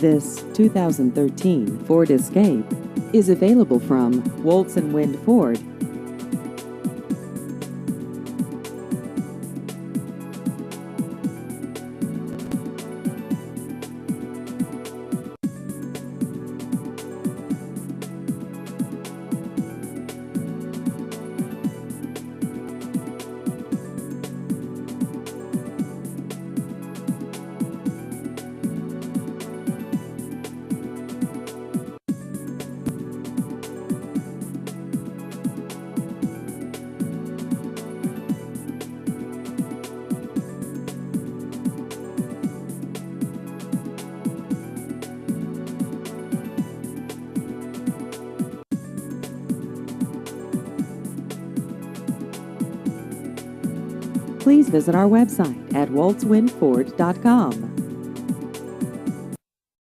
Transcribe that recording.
This 2013 Ford Escape is available from Woltz and Wind Ford. Please visit our website at woltzwindford.com.